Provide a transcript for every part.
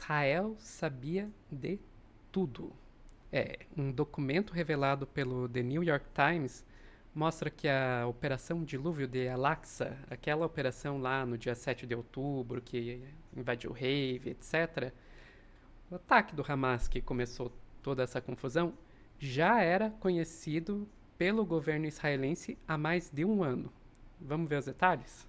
Israel sabia de tudo. Um documento revelado pelo The New York Times mostra que a Operação Dilúvio de Al-Aqsa, aquela operação lá no dia 7 de outubro, que invadiu Rave, etc., o ataque do Hamas que começou toda essa confusão já era conhecido pelo governo israelense há mais de um ano. Vamos ver os detalhes?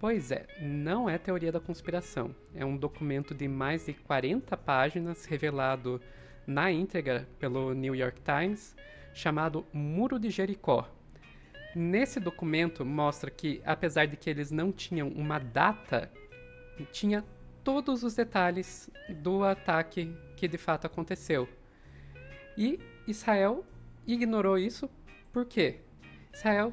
Pois é, não é teoria da conspiração. É um documento de mais de 40 páginas, revelado na íntegra pelo New York Times, chamado Muro de Jericó. Nesse documento mostra que, apesar de que eles não tinham uma data, tinha todos os detalhes do ataque que de fato aconteceu. E Israel ignorou isso por quê? Israel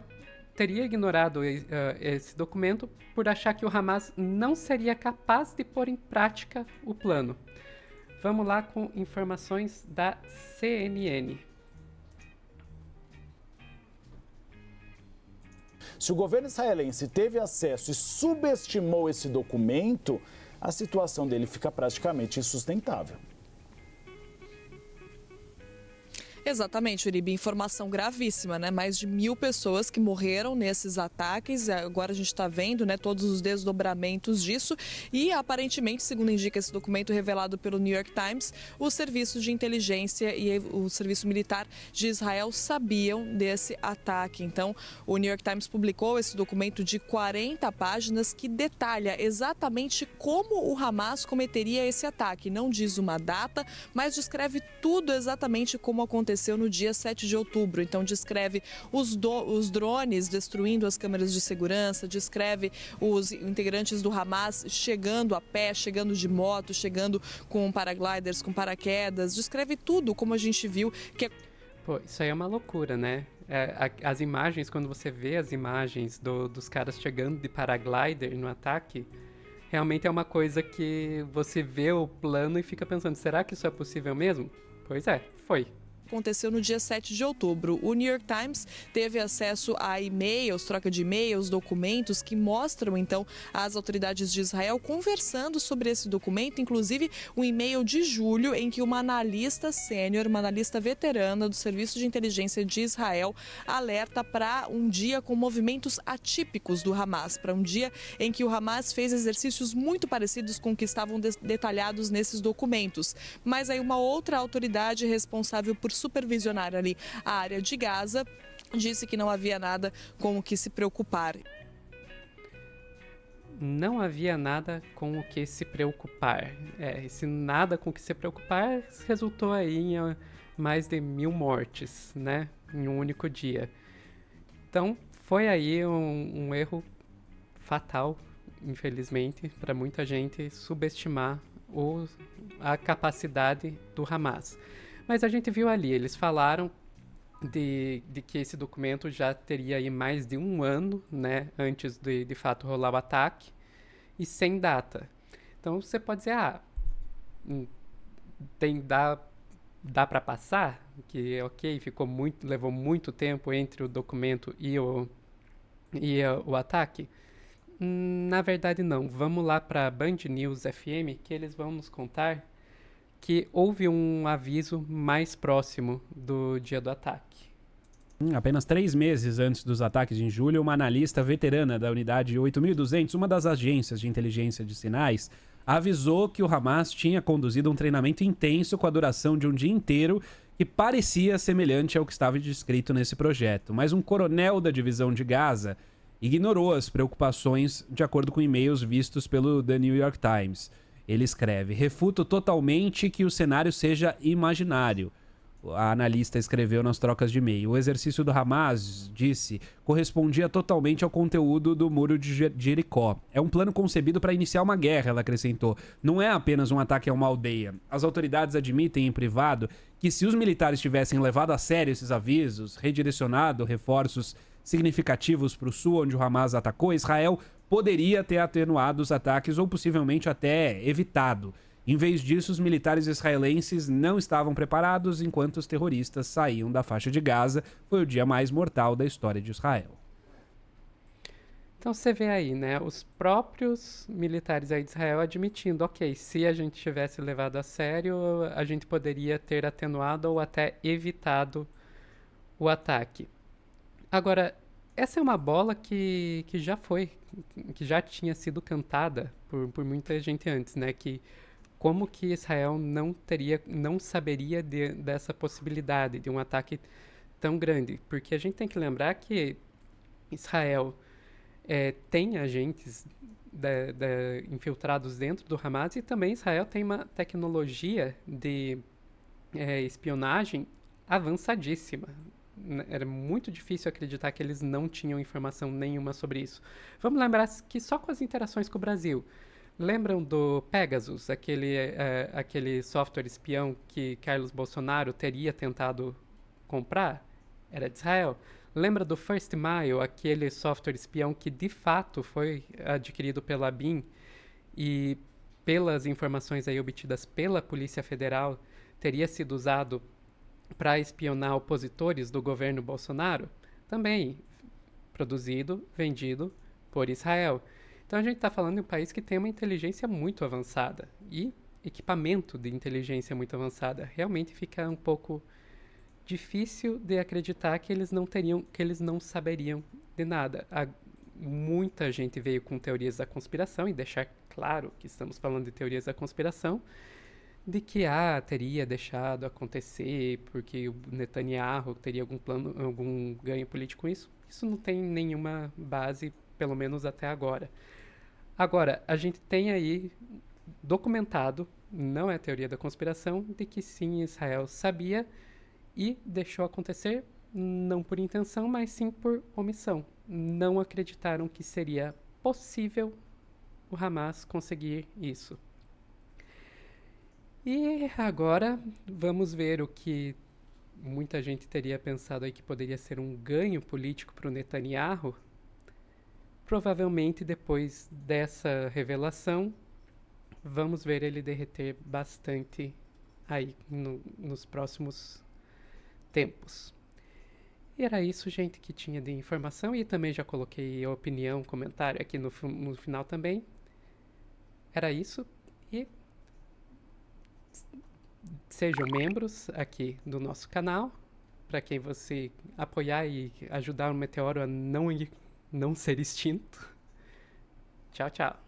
teria ignorado esse documento por achar que o Hamas não seria capaz de pôr em prática o plano. Vamos lá com informações da CNN. Se o governo israelense teve acesso e subestimou esse documento, a situação dele fica praticamente insustentável. Exatamente, Uribe, informação gravíssima, né? Mais de 1.000 pessoas que morreram nesses ataques. Agora a gente está vendo, né, todos os desdobramentos disso. E aparentemente, segundo indica esse documento revelado pelo New York Times, os serviços de inteligência e o serviço militar de Israel sabiam desse ataque. Então, o New York Times publicou esse documento de 40 páginas que detalha exatamente como o Hamas cometeria esse ataque. Não diz uma data, mas descreve tudo exatamente como aconteceu no dia 7 de outubro. Então, descreve os drones destruindo as câmeras de segurança, descreve os integrantes do Hamas chegando a pé, chegando de moto, chegando com paragliders, com paraquedas, descreve tudo como a gente viu que Pô, isso aí é uma loucura, né? As imagens, quando você vê as imagens dos caras chegando de paraglider no ataque, realmente é uma coisa que você vê o plano e fica pensando, será que isso é possível mesmo? Pois é, foi. Aconteceu no dia 7 de outubro. O New York Times teve acesso a e-mails, troca de e-mails, documentos que mostram, então, as autoridades de Israel conversando sobre esse documento, inclusive um e-mail de julho em que uma analista sênior, uma analista veterana do Serviço de Inteligência de Israel, alerta para um dia com movimentos atípicos do Hamas, para um dia em que o Hamas fez exercícios muito parecidos com o que estavam detalhados nesses documentos. Mas aí uma outra autoridade responsável por supervisionar ali a área de Gaza, disse que não havia nada com o que se preocupar. Não havia nada com o que se preocupar. Esse nada com o que se preocupar resultou aí em mais de 1.000 mortes, né? Em um único dia. Então, foi aí um erro fatal, infelizmente, para muita gente subestimar a capacidade do Hamas. Mas a gente viu ali, eles falaram de que esse documento já teria aí mais de um ano, né, antes de fato rolar o ataque, e sem data. Então você pode dizer, dá para passar, que ok, levou muito tempo entre o documento e o ataque. Na verdade não, vamos lá para Band News FM, que eles vão nos contar que houve um aviso mais próximo do dia do ataque. Apenas 3 meses antes dos ataques em julho, uma analista veterana da unidade 8200, uma das agências de inteligência de sinais, avisou que o Hamas tinha conduzido um treinamento intenso com a duração de um dia inteiro que parecia semelhante ao que estava descrito nesse projeto. Mas um coronel da divisão de Gaza ignorou as preocupações, de acordo com e-mails vistos pelo The New York Times. Ele escreve: refuto totalmente que o cenário seja imaginário. A analista escreveu nas trocas de e-mail. O exercício do Hamas, disse, correspondia totalmente ao conteúdo do Muro de Jericó. É um plano concebido para iniciar uma guerra, ela acrescentou. Não é apenas um ataque a uma aldeia. As autoridades admitem em privado que se os militares tivessem levado a sério esses avisos, redirecionado reforços significativos para o sul, onde o Hamas atacou, Israel poderia ter atenuado os ataques ou possivelmente até evitado. Em vez disso, os militares israelenses não estavam preparados enquanto os terroristas saíam da faixa de Gaza. Foi o dia mais mortal da história de Israel. Então você vê aí, né, os próprios militares aí de Israel admitindo, ok, se a gente tivesse levado a sério, a gente poderia ter atenuado ou até evitado o ataque. Agora, essa é uma bola que já tinha sido cantada por muita gente antes, né, que como que Israel não saberia dessa possibilidade de um ataque tão grande, porque a gente tem que lembrar que Israel tem agentes infiltrados dentro do Hamas e também Israel tem uma tecnologia de espionagem avançadíssima. Era muito difícil acreditar que eles não tinham informação nenhuma sobre isso. Vamos lembrar que só com as interações com o Brasil. Lembram do Pegasus, aquele software espião que Carlos Bolsonaro teria tentado comprar? Era de Israel. Lembra do First Mile, aquele software espião que de fato foi adquirido pela BIM e pelas informações aí obtidas pela Polícia Federal teria sido usado para espionar opositores do governo Bolsonaro? Também produzido, vendido por Israel. Então a gente está falando de um país que tem uma inteligência muito avançada e equipamento de inteligência muito avançada. Realmente fica um pouco difícil de acreditar que eles não saberiam de nada. Muita gente veio com teorias da conspiração, e deixar claro que estamos falando de teorias da conspiração, de que teria deixado acontecer porque o Netanyahu teria algum ganho político com isso. Isso não tem nenhuma base, pelo menos até agora. Agora, a gente tem aí documentado, não é teoria da conspiração, de que sim, Israel sabia e deixou acontecer, não por intenção, mas sim por omissão. Não acreditaram que seria possível o Hamas conseguir isso. E agora vamos ver o que muita gente teria pensado aí que poderia ser um ganho político para o Netanyahu. Provavelmente depois dessa revelação, vamos ver ele derreter bastante aí nos próximos tempos. E era isso, gente, que tinha de informação, e também já coloquei a opinião, comentário aqui no final também. Era isso, e sejam membros aqui do nosso canal, para quem você apoiar e ajudar o meteoro a não ser extinto. Tchau, tchau.